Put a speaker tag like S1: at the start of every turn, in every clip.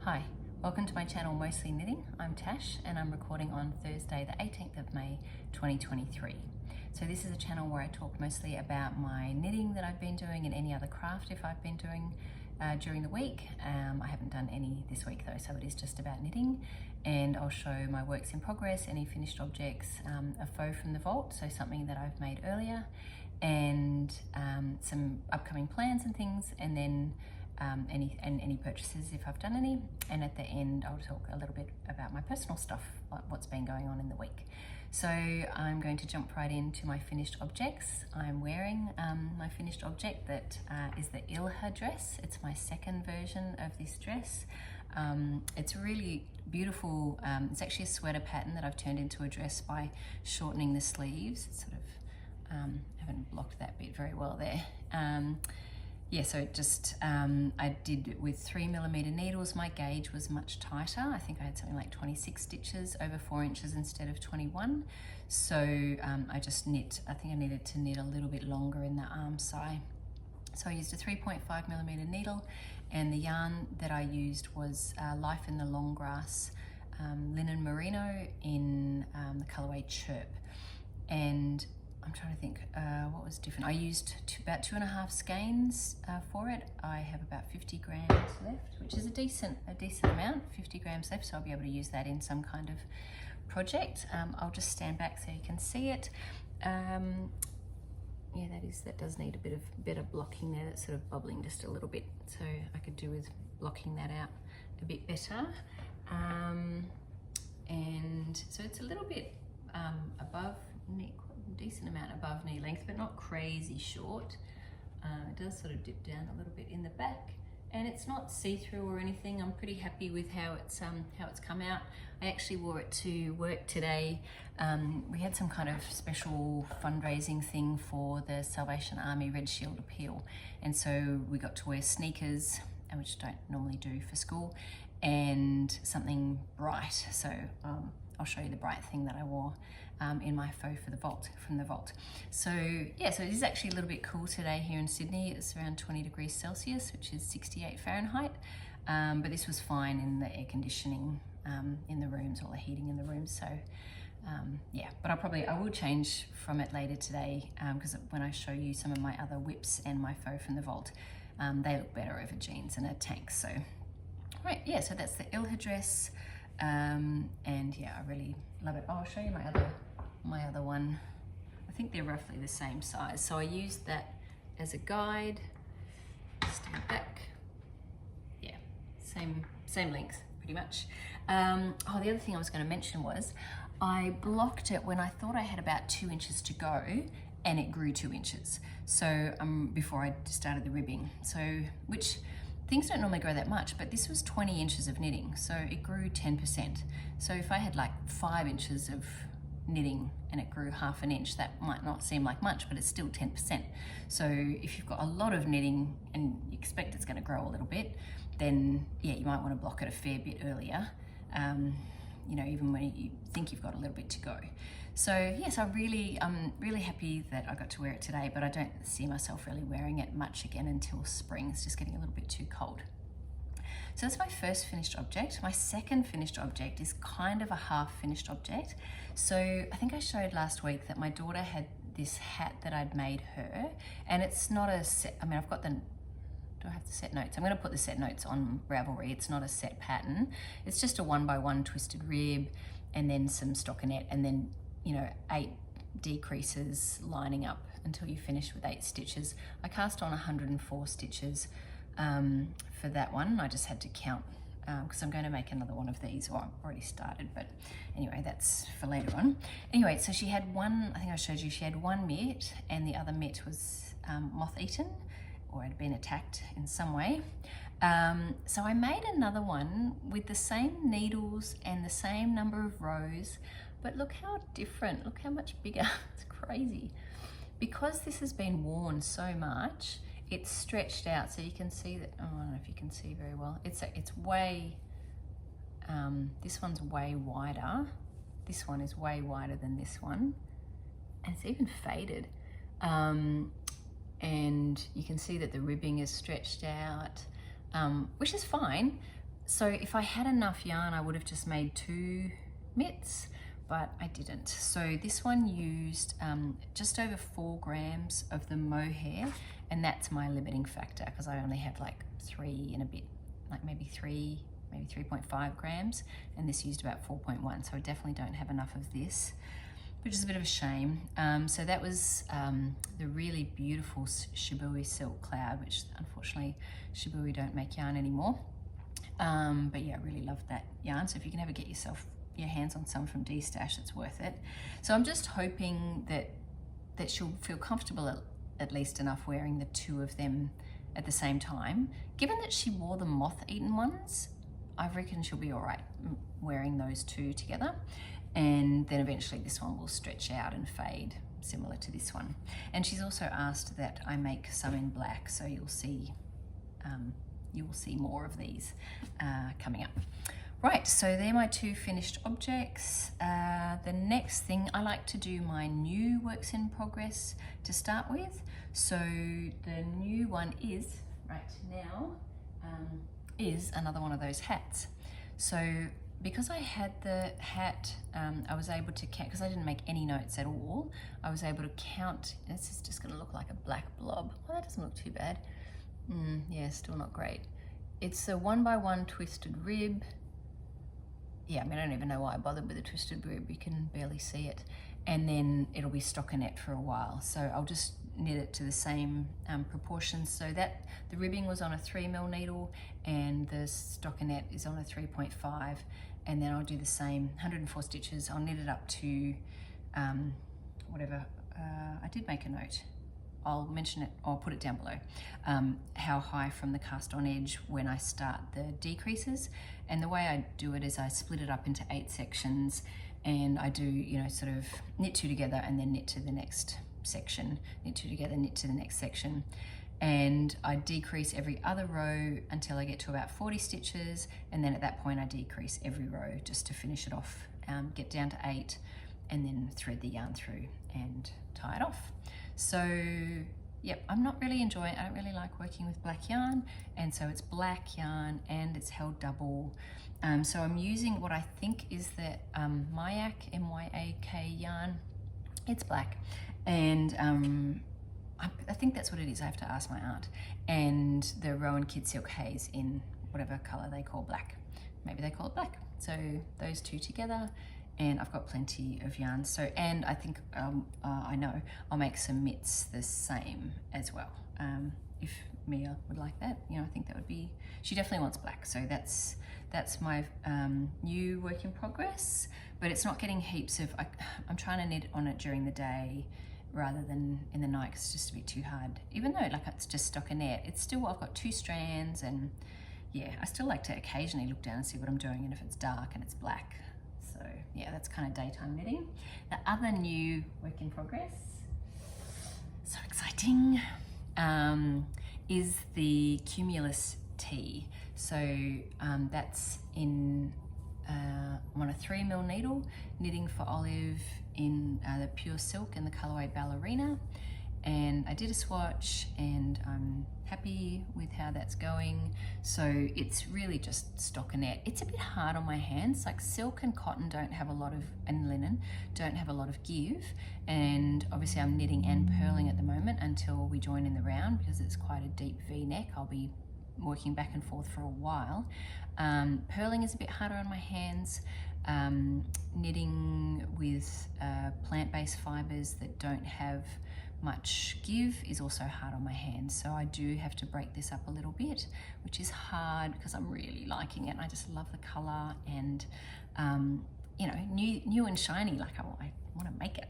S1: Hi, welcome to my channel Mostly Knitting. I'm Tash and I'm recording on Thursday the 18th of May 2023. So this is a channel where I talk mostly about my knitting that I've been doing and any other craft if I've been doing during the week. I haven't done any this week though, so it is just about knitting, and I'll show my works in progress, any finished objects, a faux from the vault, so something that I've made earlier, and some upcoming plans and things, and then any purchases if I've done any, and at the end I'll talk a little bit about my personal stuff, like what's been going on in the week. So I'm going to jump right into my finished objects. I'm wearing my finished object that is the Ilha dress. It's my second version of this dress. It's really beautiful. It's actually a sweater pattern that I've turned into a dress by shortening the sleeves. It's sort of, haven't blocked that bit very well there. Yeah, so it just, I did it with 3mm needles. My gauge was much tighter. I think I had something like 26 stitches over 4 inches instead of 21. So I just knit, I think I needed to knit a little bit longer in the arm side. So I used a 3.5mm needle, and the yarn that I used was Life in the Long Grass linen merino in the colorway Chirp. And I'm trying to think what was different. I used about 2.5 skeins for it. I have about 50 grams left, which is a decent amount, 50 grams left, so I'll be able to use that in some kind of project. I'll just stand back so you can see it. Yeah, that does need a bit of better blocking there. That's sort of bubbling just a little bit, so I could do with blocking that out a bit better. And so it's a little bit above knee, decent amount above knee length, but not crazy short. It does sort of dip down a little bit in the back, and it's not see-through or anything. I'm pretty happy with how it's come out. I actually wore it to work today. We had some kind of special fundraising thing for the Salvation Army Red Shield Appeal, and so we got to wear sneakers, which I don't normally do for school, and something bright. So I'll show you the bright thing that I wore in my faux for the vault, from the vault. So yeah, so it is actually a little bit cool today here in Sydney. It's around 20 degrees Celsius, which is 68 Fahrenheit. But this was fine in the air conditioning in the rooms, all the heating in the rooms. So yeah, but I will change from it later today, because when I show you some of my other whips and my faux from the vault, they look better over jeans and a tank. So right, yeah, so that's the Ilha dress. And yeah, I really love it. Oh, I'll show you my other one. I think they're roughly the same size, so I used that as a guide. Stand back. Yeah, same length pretty much. Oh, the other thing I was going to mention was I blocked it when I thought I had about 2 inches to go, and it grew 2 inches. So before I started the ribbing, so which things don't normally grow that much, but this was 20 inches of knitting, so it grew 10%. So if I had like 5 inches of knitting and it grew ½ an inch, that might not seem like much, but it's still 10%. So if you've got a lot of knitting and you expect it's going to grow a little bit, then yeah, you might want to block it a fair bit earlier, you know, even when you think you've got a little bit to go. So yes, I'm really happy that I got to wear it today, but I don't see myself really wearing it much again until spring. It's just getting a little bit too cold. So that's my first finished object. My second finished object is kind of a half finished object. So I think I showed last week that my daughter had this hat that I'd made her, and it's not a set, I mean, I've got the, do I have the set notes? I'm going to put the set notes on Ravelry. It's not a set pattern. It's just a 1x1 twisted rib, and then some stockinette, and then, you know, 8 decreases lining up until you finish with 8 stitches. I cast on 104 stitches for that one. I just had to count because I'm going to make another one of these. Well, I've already started, but anyway, that's for later on. Anyway, so she had one, I think I showed you, she had one mitt, and the other mitt was moth-eaten, or had been attacked in some way. So I made another one with the same needles and the same number of rows, but look how different, look how much bigger. It's crazy. Because this has been worn so much, it's stretched out, so you can see that, oh, I don't know if you can see very well. It's way, this one's way wider. This one is way wider than this one. And it's even faded. And you can see that the ribbing is stretched out, which is fine. So if I had enough yarn, I would have just made 2 mitts, but I didn't. So this one used just over 4 grams of the mohair, and that's my limiting factor because I only have like 3 and a bit, like maybe 3.5 grams, and this used about 4.1, so I definitely don't have enough of this, which is a bit of a shame. So that was the really beautiful Shibui silk cloud, which unfortunately Shibui don't make yarn anymore. But yeah, I really loved that yarn. So if you can ever get your hands on some from D-Stash, it's worth it. So I'm just hoping that she'll feel comfortable at least enough wearing the 2 of them at the same time. Given that she wore the moth-eaten ones, I reckon she'll be all right wearing those 2 together. And then eventually this one will stretch out and fade, similar to this one. And she's also asked that I make some in black, so you'll see more of these coming up. Right, so they're my 2 finished objects. The next thing, I like to do my new works in progress to start with. So the new one is, right now, is another one of those hats. So because I had the hat, I was able to count, because I didn't make any notes at all, I was able to count. This is just gonna look like a black blob. Well, that doesn't look too bad. Yeah, still not great. It's a 1x1 twisted rib. Yeah, I mean, I don't even know why I bothered with a twisted rib. You can barely see it. And then it'll be stockinette for a while. So I'll just knit it to the same proportions. So that the ribbing was on a 3mm needle and the stockinette is on a 3.5. And then I'll do the same, 104 stitches. I'll knit it up to whatever. I did make a note. I'll mention it, I'll put it down below, how high from the cast on edge when I start the decreases. And the way I do it is I split it up into 8 sections, and I do, you know, sort of knit 2 together and then knit to the next section, knit 2 together, knit to the next section. And I decrease every other row until I get to about 40 stitches, and then at that point I decrease every row just to finish it off, get down to 8, and then thread the yarn through and tie it off. So yep, I don't really like working with black yarn, and so it's black yarn and it's held double. So I'm using what I think is the myak, M-Y-A-K yarn. It's black, and I think that's what it is. I have to ask my aunt. And the Rowan Kidsilk Haze in whatever color they call black. Maybe they call it black. So those 2 together. And I've got plenty of yarn. So, and I think, I know, I'll make some mitts the same as well. If Mia would like that, you know, I think that would be, she definitely wants black. So that's my new work in progress, but it's not getting heaps of, I'm trying to knit on it during the day rather than in the night, 'cause it's just a bit too hard. Even though like it's just stockinette, it's still, I've got 2 strands, and yeah, I still like to occasionally look down and see what I'm doing, and if it's dark and it's black. So yeah, that's kind of daytime knitting. The other new work in progress, so exciting, is the Cumulus tee. So that's in, I'm on a 3mm needle, knitting for Olive in the pure silk in the colorway Ballerina. And I did a swatch, and I'm happy with how that's going. So it's really just stockinette. It's a bit hard on my hands. Like silk and cotton don't have a lot of, and linen don't have a lot of give. And obviously I'm knitting and purling at the moment until we join in the round, because it's quite a deep V-neck. I'll be working back and forth for a while. Purling is a bit harder on my hands. Knitting with plant-based fibers that don't have much give is also hard on my hands, so I do have to break this up a little bit, which is hard because I'm really liking it and I just love the color, and you know, new and shiny, like I want to make it.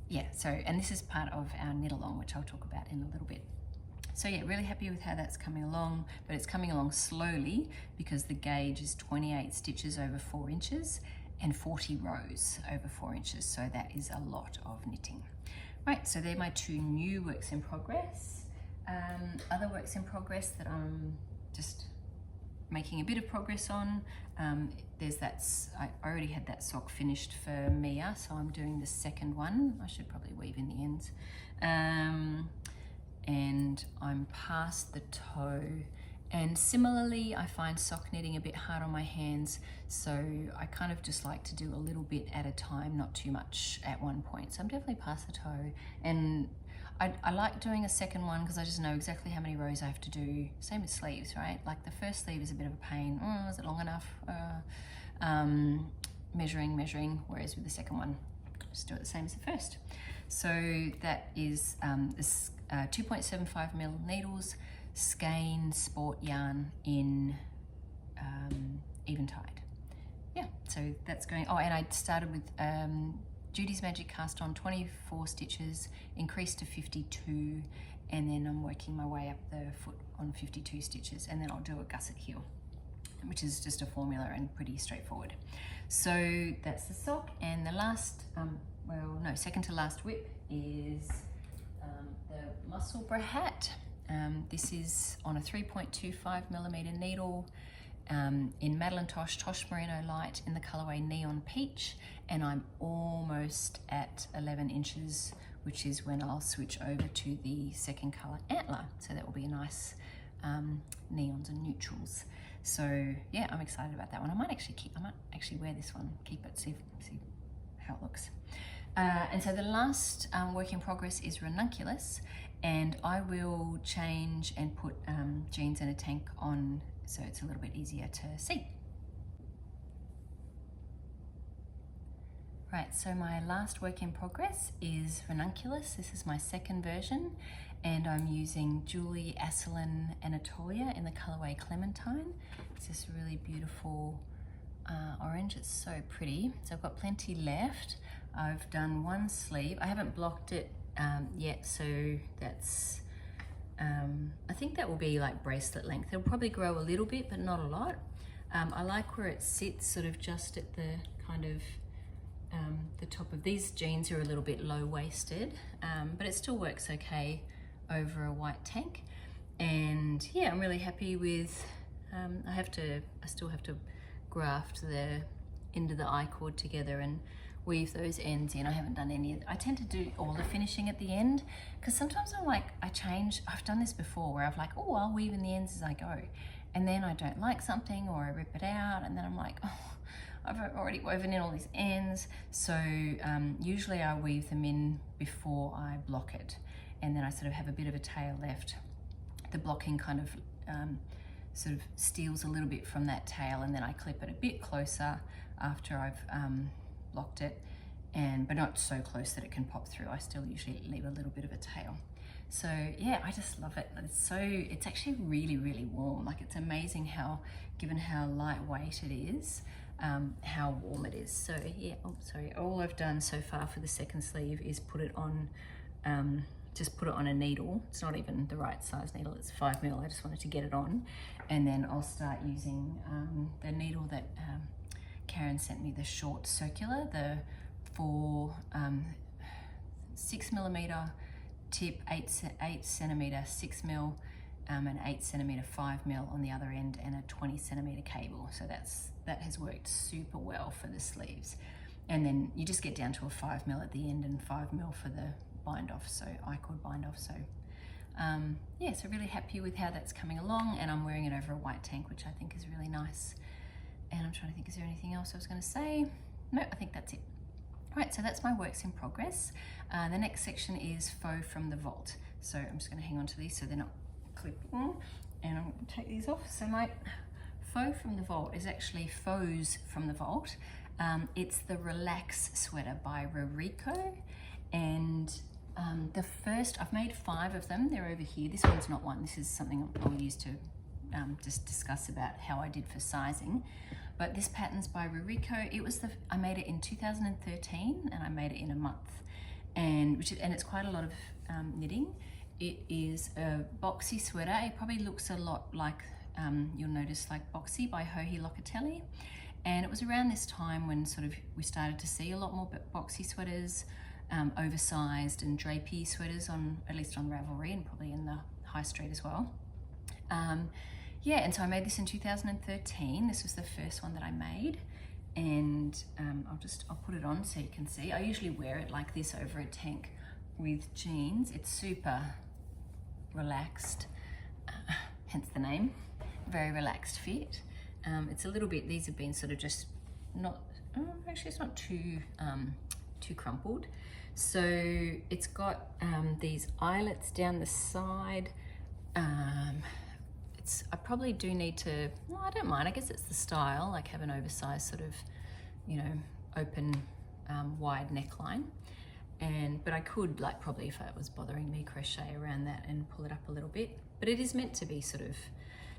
S1: Yeah, so, and this is part of our knit along, which I'll talk about in a little bit. So yeah, really happy with how that's coming along, but it's coming along slowly because the gauge is 28 stitches over 4 inches and 40 rows over 4 inches, so that is a lot of knitting. Right, so they're my 2 new works in progress. Other works in progress that I'm just making a bit of progress on, there's that, I already had that sock finished for Mia, so I'm doing the second one. I should probably weave in the ends. And I'm past the toe, And similarly, I find sock knitting a bit hard on my hands, so I kind of just like to do a little bit at a time, not too much at one point. So I'm definitely past the toe, and I like doing a second one because I just know exactly how many rows I have to do. Same with sleeves, right? Like the first sleeve is a bit of a pain. Is it long enough? Measuring, whereas with the second one, just do it the same as the first. So that is this 2.75mm needles, Skein sport yarn in Eventide. Yeah, so that's going. Oh, and I started with Judy's Magic cast on 24 stitches, increased to 52, and then I'm working my way up the foot on 52 stitches, and then I'll do a gusset heel, which is just a formula and pretty straightforward. So that's the sock, and the last, second to last whip is the Musselburgh hat. This is on a 3.25mm needle in Madelinetosh Tosh Merino Light in the colorway Neon Peach, and I'm almost at 11 inches, which is when I'll switch over to the second color Antler. So that will be a nice neons and neutrals. So yeah, I'm excited about that one. I might actually wear this one, keep it, see how it looks. And so the last work in progress is Ranunculus, and I will change and put jeans and a tank on so it's a little bit easier to see. Right, so my last work in progress is Ranunculus. This is my second version, and I'm using Julie Asselin Anatolia in the colorway Clementine. It's this really beautiful orange. It's so pretty. So I've got plenty left. I've done one sleeve. I haven't blocked it yet, so that's I think that will be like bracelet length. It'll probably grow a little bit, but not a lot. I like where it sits, sort of just at the kind of the top of these jeans are a little bit low-waisted, but it still works okay over a white tank. And yeah, I'm really happy with, I still have to graft the end of the I-cord together and weave those ends in. I haven't done any of it. I tend to do all the finishing at the end because sometimes I'm like, I've done this before where I've like, oh, I'll weave in the ends as I go. And then I don't like something or I rip it out, and then I'm like, oh, I've already woven in all these ends. So usually I weave them in before I block it, and then I sort of have a bit of a tail left. The blocking kind of sort of steals a little bit from that tail, and then I clip it a bit closer after I've blocked it, but not so close that it can pop through. I still usually leave a little bit of a tail. So yeah, I just love it. It's actually really, really warm. Like, it's amazing how, given how lightweight it is, how warm it is. So yeah, all I've done so far for the second sleeve is put it on, just put it on a needle. It's not even the right size needle, it's 5mm. I just wanted to get it on. And then I'll start using the needle that Karen sent me, the short circular, the 6mm tip, 8cm 6mm, and 8cm 5mm on the other end, and a 20cm cable. So that has worked super well for the sleeves. And then you just get down to a 5mm at the end and 5mm for the bind off, so I-cord bind off. So yeah, so really happy with how that's coming along, and I'm wearing it over a white tank, which I think is really nice. And I'm trying to think, is there anything else I was going to say? No, I think that's it. Right, so that's my works in progress. The next section is faux from the vault. So I'm just going to hang on to these so they're not clipping, and I'm going to take these off. So my faux from the vault is actually faux from the vault. It's the Relax sweater by Ririko, and I've made 5 of them. They're over here. This one's not one. This is something I'll use to just discuss about how I did for sizing. But this pattern's by Ririko. I made it in 2013, and I made it in a month, and it's quite a lot of knitting. It is a boxy sweater. It probably looks a lot like you'll notice, like Boxy by Joji Locatelli. And it was around this time when sort of we started to see a lot more boxy sweaters, oversized and drapey sweaters, at least on Ravelry and probably in the high street as well. Yeah, and so I made this in 2013. This was the first one that I made, and I'll put it on so you can see. I usually wear it like this over a tank with jeans. It's super relaxed, hence the name. very relaxed fit. It's a little bit, these have been sort of just not, actually it's not too crumpled. So it's got these eyelets down the side. I probably do need to, well, I don't mind, I guess it's the style, like have an oversized sort of, you know, open wide neckline. But I could, like, probably if it was bothering me, crochet around that and pull it up a little bit. But it is meant to be sort of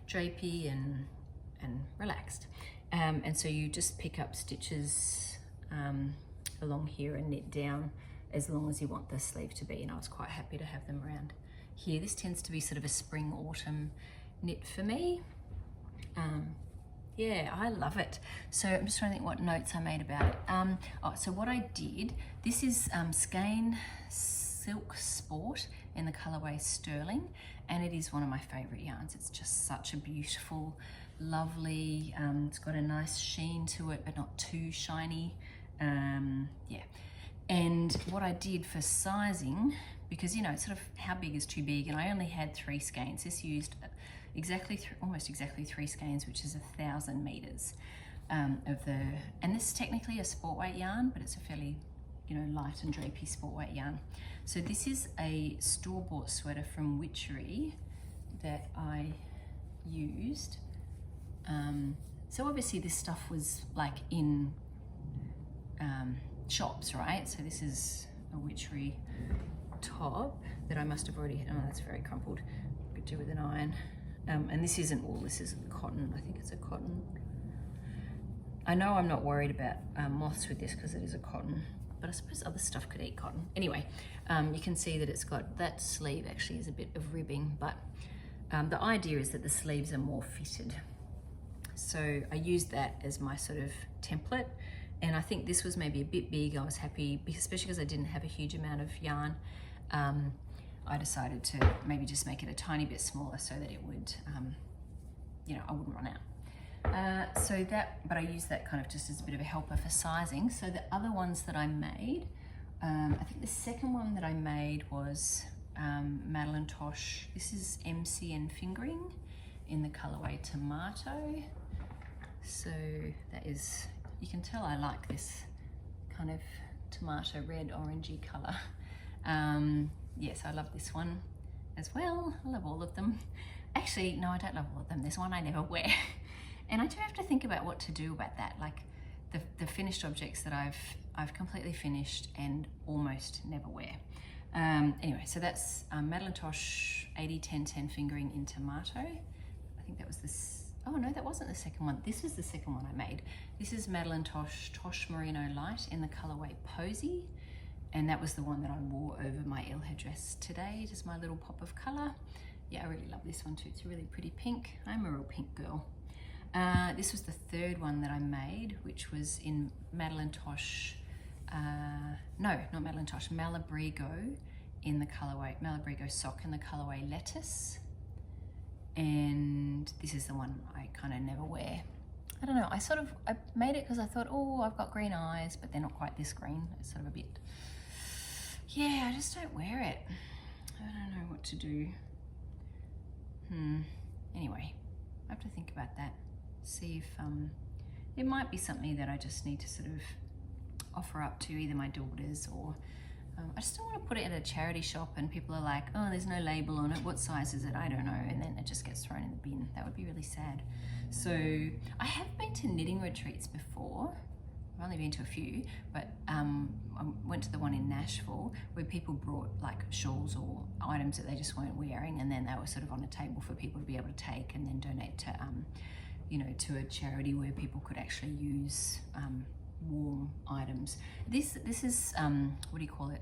S1: drapey and relaxed. And so you just pick up stitches along here and knit down as long as you want the sleeve to be. And I was quite happy to have them around here. This tends to be sort of a spring autumn knit for me. Yeah, I love it. So I'm just trying to think what notes I made about it. So what I did, this is Skein Silk Sport in the colorway Sterling, and it is one of my favorite yarns. It's just such a beautiful, lovely, it's got a nice sheen to it, but not too shiny. Yeah. And what I did for sizing, because, you know, it's sort of how big is too big, and I only had 3 skeins. This used almost exactly 3 skeins, which is 1,000 meters and this is technically a sport weight yarn, but it's a fairly, you know, light and drapey sport weight yarn. So this is a store-bought sweater from Witchery that I used. So obviously this stuff was like in shops, right? So this is a Witchery top that I must have already, oh, that's very crumpled, could do with an iron. And this isn't wool, this is cotton. I think it's a cotton. I know I'm not worried about moths with this because it is a cotton, but I suppose other stuff could eat cotton. Anyway, you can see that it's got, that sleeve actually is a bit of ribbing, but the idea is that the sleeves are more fitted. So I used that as my sort of template, and I think this was maybe a bit big. I was happy, especially because I didn't have a huge amount of yarn. I decided to maybe just make it a tiny bit smaller so that it would, you know, I wouldn't run out. But I used that kind of just as a bit of a helper for sizing. So the other ones that I made, I think the second one that I made was Madelinetosh. This is MCN fingering in the colorway Tomato. So that is, you can tell I like this kind of tomato red orangey color. Yes, I love this one as well. I love all of them. Actually, no, I don't love all of them. There's one I never wear. And I do have to think about what to do about that. Like the finished objects that I've completely finished and almost never wear. Anyway, so that's Madelinetosh 80-10-10 fingering in Tomato. I think that was this, oh no, that wasn't the second one. This was the second one I made. This is Madelinetosh Tosh Merino Light in the colorway Posy. And that was the one that I wore over my Ilha dress today, just my little pop of color. Yeah, I really love this one too. It's a really pretty pink. I'm a real pink girl. This was the third one that I made, which was in Madelinetosh, no, not Madelinetosh, Malabrigo in the colorway, Malabrigo sock in the colorway Lettuce. And this is the one I kind of never wear. I don't know, I made it because I thought, oh, I've got green eyes, but they're not quite this green. It's sort of a bit, yeah, I just don't wear it. I don't know what to do. Anyway, I have to think about that. See if it might be something that I just need to sort of offer up to either my daughters or I just don't want to put it at a charity shop and people are like, oh, there's no label on it, what size is it, I don't know, and then it just gets thrown in the bin. That would be really sad. So I have been to knitting retreats before. I've only been to a few, but I went to the one in Nashville where people brought like shawls or items that they just weren't wearing, and then they were sort of on a table for people to be able to take and then donate to you know, to a charity where people could actually use warm items. This is what do you call it?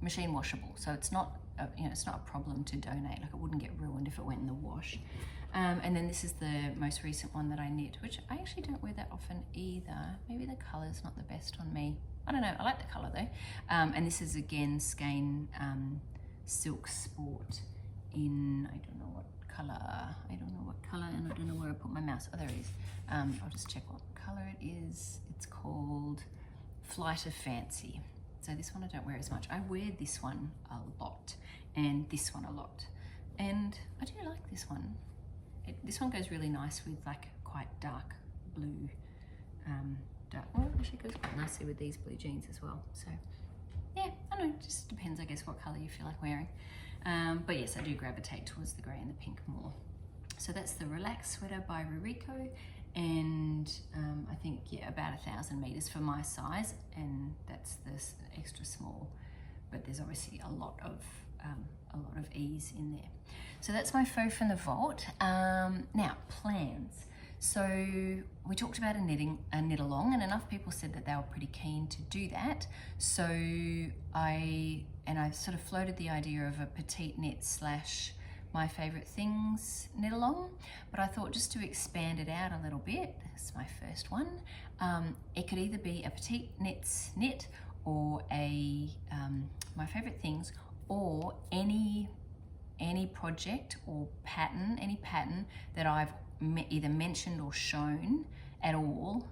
S1: Machine washable. So it's not you know, it's not a problem to donate. Like it wouldn't get ruined if it went in the wash. And then this is the most recent one that I knit, which I actually don't wear that often either. Maybe the color's not the best on me. I don't know. I like the color though. And this is again Skein Silk Sport in, I don't know what color. I don't know what color, and I don't know where I put my mouse. Oh, there it is. I'll just check what color it is. It's called Flight of Fancy. So this one I don't wear as much. I wear this one a lot and this one a lot. And I do like this one. this one goes really nice with like quite dark blue, well, actually goes quite nicely with these blue jeans as well. So yeah, I don't know, it just depends, I guess, what color you feel like wearing. But yes, I do gravitate towards the gray and the pink more. So that's the Relax Sweater by Ririko, and I think, yeah, about 1,000 meters for my size, and that's this extra small, but there's obviously a lot of ease in there. So that's my faux from the vault. Now, plans. So we talked about a knit along, and enough people said that they were pretty keen to do that. So I sort of floated the idea of a PetiteKnit / MyFavoriteThings knit along, but I thought just to expand it out a little bit, that's my first one, it could either be a PetiteKnits knit or a MyFavoriteThings, or any project or pattern, any pattern that I've either mentioned or shown at all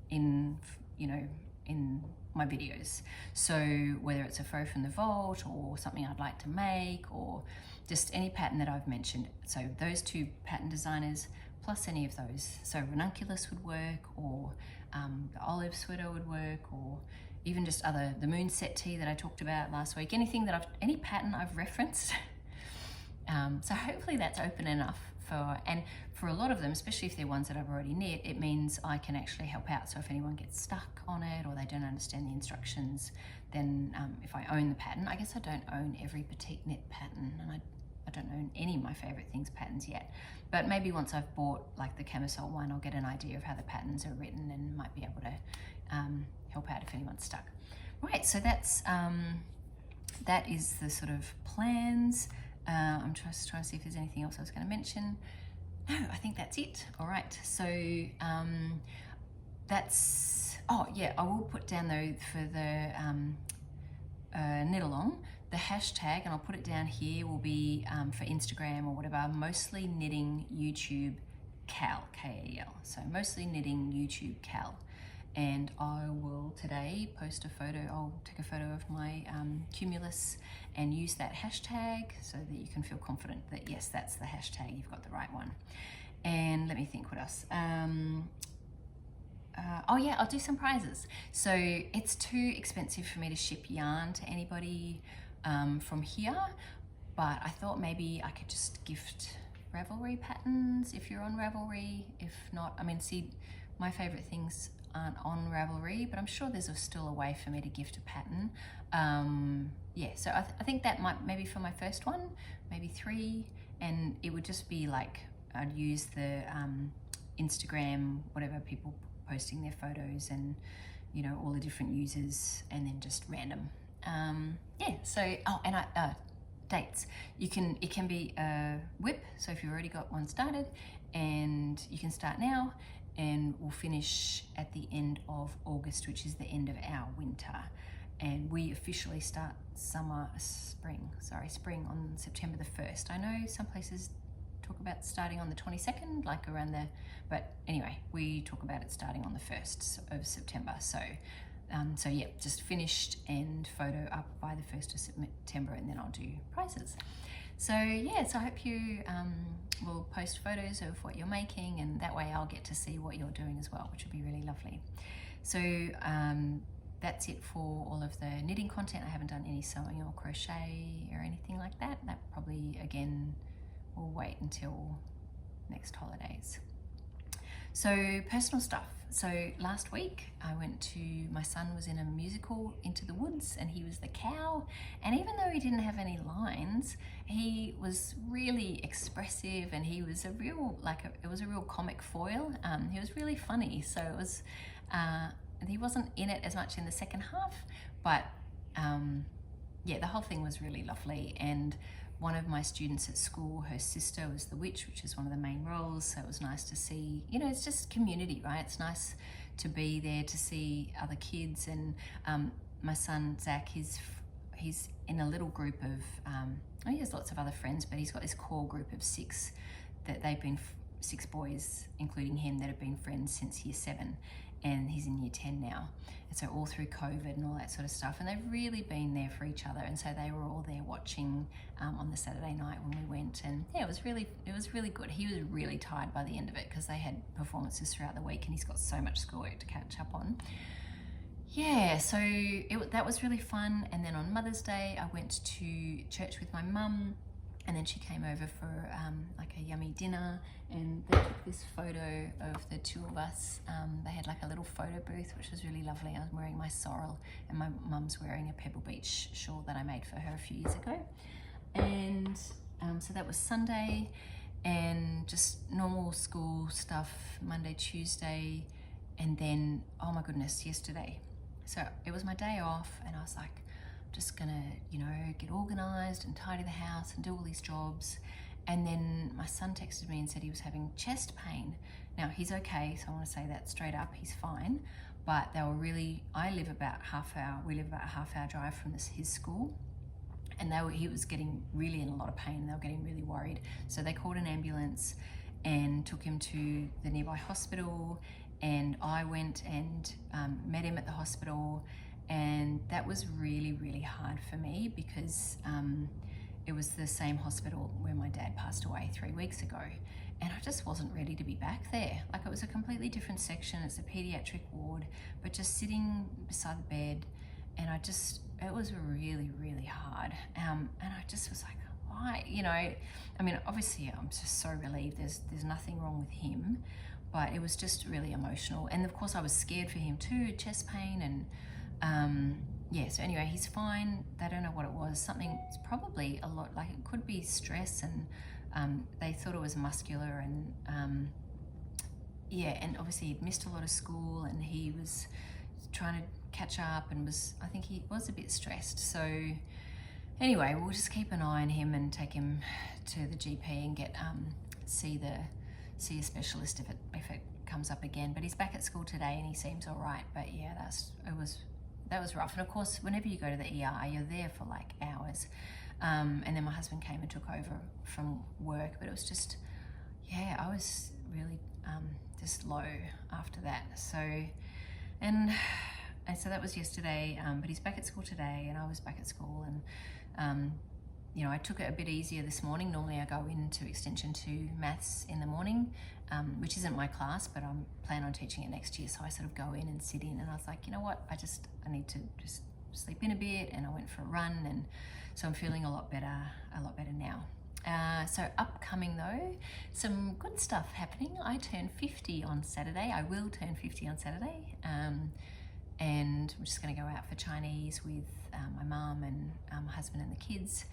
S1: in, you know, in my videos. So whether it's a faux from the vault or something I'd like to make, or just any pattern that I've mentioned. So those two pattern designers plus any of those. So Ranunculus would work, or the olive sweater would work, or even just the moon set tee that I talked about last week. Anything that any pattern I've referenced. So hopefully that's open enough and for a lot of them, especially if they're ones that I've already knit, it means I can actually help out. So if anyone gets stuck on it or they don't understand the instructions, then if I own the pattern, I guess I don't own every PetiteKnit pattern, and I don't own any of my favorite things patterns yet. But maybe once I've bought like the camisole one, I'll get an idea of how the patterns are written and might be able to help out if anyone's stuck. Right, so that's that is the sort of plans. I'm just trying to see if there's anything else I was going to mention. No, I think that's it. All right, so that's, oh yeah, I will put down though for the knit along, the hashtag, and I'll put it down here, will be for Instagram or whatever, mostly knitting YouTube KAL, K-A-L. So mostly knitting YouTube KAL. And I will today post a photo, I'll take a photo of my Cumulus and use that hashtag so that you can feel confident that yes, that's the hashtag, you've got the right one. And let me think what else. Oh yeah, I'll do some prizes. So it's too expensive for me to ship yarn to anybody from here, but I thought maybe I could just gift Ravelry patterns if you're on Ravelry. If not, I mean, see, my favorite things aren't on Ravelry, but I'm sure there's still a way for me to gift a pattern. Yeah, so I think that might, maybe for my first one, maybe 3, and it would just be like, I'd use the Instagram, whatever, people posting their photos and, you know, all the different users, and then just random. Yeah, so, oh, and dates. It can be a whip, so if you've already got one started, and you can start now, and we'll finish at the end of August, which is the end of our winter. And we officially start spring on September the 1st. I know some places talk about starting on the 22nd, like around there, but anyway, we talk about it starting on the 1st of September. So, so yeah, just finished and photo up by the 1st of September, and then I'll do prizes. So yeah, so I hope you will post photos of what you're making, and that way I'll get to see what you're doing as well, which would be really lovely. So that's it for all of the knitting content. I haven't done any sewing or crochet or anything like that. That probably, again, will wait until next holidays. So personal stuff. So last week I went to, my son was in a musical, Into the Woods, and he was the cow, and even though he didn't have any lines, he was really expressive, and he was a real, it was a real comic foil. He was really funny, so it was, he wasn't in it as much in the second half, but yeah, the whole thing was really lovely. And one of my students at school, her sister was the witch, which is one of the main roles, so it was nice to see, you know, it's just community, right? It's nice to be there, to see other kids. And my son, Zach, he's in a little group of, he has lots of other friends, but he's got this core group of 6 that they've been, 6 boys, including him, that have been friends since year 7. and he's in year 10 now. And so all through COVID and all that sort of stuff, and they've really been there for each other. And so they were all there watching on the Saturday night when we went, and yeah, it was really good. He was really tired by the end of it because they had performances throughout the week, and he's got so much schoolwork to catch up on. Yeah, so that was really fun. And then on Mother's Day, I went to church with my mum, and then she came over for like a yummy dinner, and they took this photo of the two of us. They had like a little photo booth, which was really lovely. I was wearing my sorrel, and my mum's wearing a Pebble Beach shawl that I made for her a few years ago. And so that was Sunday, and just normal school stuff, Monday, Tuesday, and then, oh my goodness, yesterday. So it was my day off, and I was like, I'm just gonna, you know, get organized and tidy the house and do all these jobs. And then my son texted me and said he was having chest pain. Now he's okay, so I want to say that straight up, he's fine. But they were really, we live about a half hour drive from his school. And he was getting really in a lot of pain. They were getting really worried. So they called an ambulance and took him to the nearby hospital. And I went and met him at the hospital, and that was really, really hard for me because it was the same hospital where my dad passed away 3 weeks ago, and I just wasn't ready to be back there. Like, it was a completely different section. It's a pediatric ward, but just sitting beside the bed, and it was really, really hard. And I just was like, why? You know, I mean, obviously I'm just so relieved there's nothing wrong with him, but it was just really emotional. And of course I was scared for him too, chest pain, and yeah, so anyway, he's fine. They don't know what it was. It's probably a lot, like it could be stress, and they thought it was muscular, and yeah, and obviously he'd missed a lot of school, and he was trying to catch up, and I think he was a bit stressed. So anyway, we'll just keep an eye on him and take him to the GP and get see a specialist if it comes up again. But he's back at school today and he seems all right. But yeah, that was rough. And of course, whenever you go to the ER, you're there for like hours. And then my husband came and took over from work, but it was just, yeah, I was really just low after that. So, and so that was yesterday, but he's back at school today, and I was back at school, and you know, I took it a bit easier this morning. Normally I go into Extension 2 Maths in the morning, which isn't my class, but I'm planning on teaching it next year. So I sort of go in and sit in, and I was like, you know what, I need to just sleep in a bit, and I went for a run, and so I'm feeling a lot better now. So upcoming though, some good stuff happening. I turn 50 on Saturday. I will turn 50 on Saturday. And I'm just gonna go out for Chinese with my mum and my husband and the kids.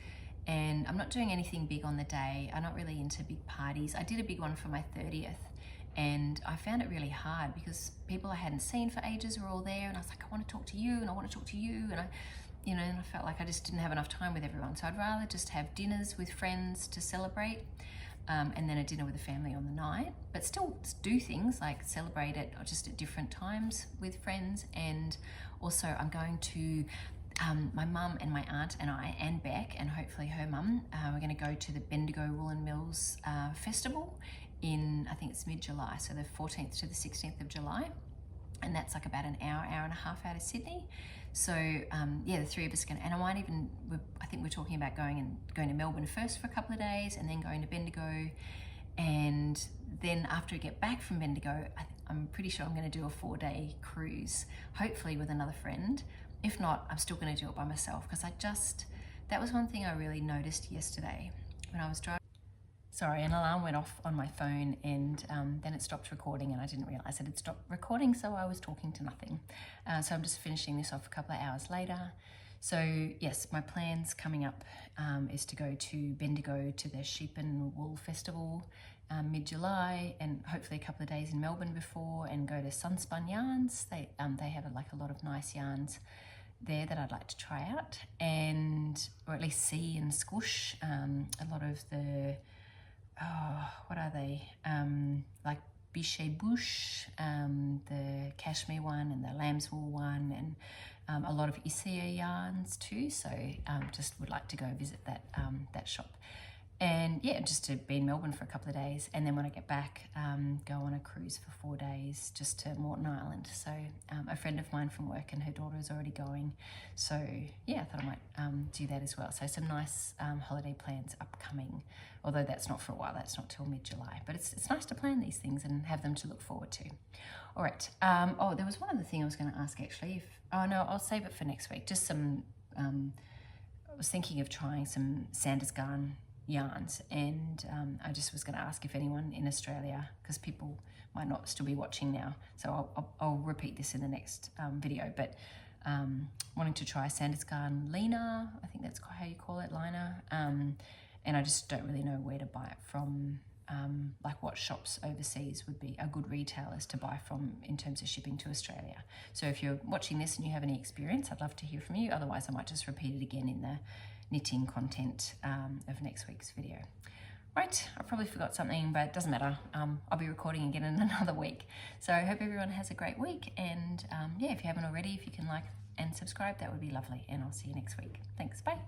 S1: And I'm not doing anything big on the day. I'm not really into big parties. I did a big one for my 30th, and I found it really hard because people I hadn't seen for ages were all there, and I was like, I want to talk to you, and I want to talk to you, and I felt like I just didn't have enough time with everyone. So I'd rather just have dinners with friends to celebrate, and then a dinner with the family on the night, but still do things like celebrate it, or just at different times with friends. And also I'm going to my mum and my aunt and I and Beck and hopefully her mum, we're going to go to the Bendigo Woolen Mills festival in, I think it's mid-July, so the 14th to the 16th of July, and that's like about an hour and a half out of Sydney. So yeah, the three of us are going to, and I think we're talking about going to Melbourne first for a couple of days, and then going to Bendigo, and then after we get back from Bendigo, I'm pretty sure I'm going to do a 4-day cruise, hopefully with another friend. If not, I'm still going to do it by myself, because that was one thing I really noticed yesterday when I was driving. Sorry, an alarm went off on my phone, and then it stopped recording, and I didn't realize it had stopped recording, so I was talking to nothing. So I'm just finishing this off a couple of hours later. So yes, my plans coming up is to go to Bendigo to the Sheep and Wool Festival mid-July, and hopefully a couple of days in Melbourne before, and go to Sunspun Yarns. They have a lot of nice yarns there that I'd like to try out, or at least see and squish. A lot of the, what are they? Like Bichet Bouche, the cashmere one, and the lamb's wool one, and a lot of Isia yarns too. So just would like to go visit that shop. And yeah, just to be in Melbourne for a couple of days, and then when I get back, go on a cruise for 4 days just to Moreton Island. So a friend of mine from work and her daughter is already going. So yeah, I thought I might do that as well. So some nice holiday plans upcoming, although that's not for a while, that's not till mid-July. But it's nice to plan these things and have them to look forward to. All right, oh, there was one other thing I was going to ask actually. Oh no, I'll save it for next week. Just some, I was thinking of trying some Sanders Garn yarns, and I just was going to ask if anyone in Australia, because people might not still be watching now, so I'll repeat this in the next video, but wanting to try Sanders Garn Lina, I think that's how you call it, Lina, and I just don't really know where to buy it from, like what shops overseas would be a good retailers to buy from in terms of shipping to Australia. So if you're watching this and you have any experience, I'd love to hear from you. Otherwise I might just repeat it again in the knitting content of next week's video. Right, I probably forgot something, but it doesn't matter. I'll be recording again in another week. So I hope everyone has a great week, and yeah, if you haven't already, if you can like and subscribe, that would be lovely, and I'll see you next week. Thanks, bye.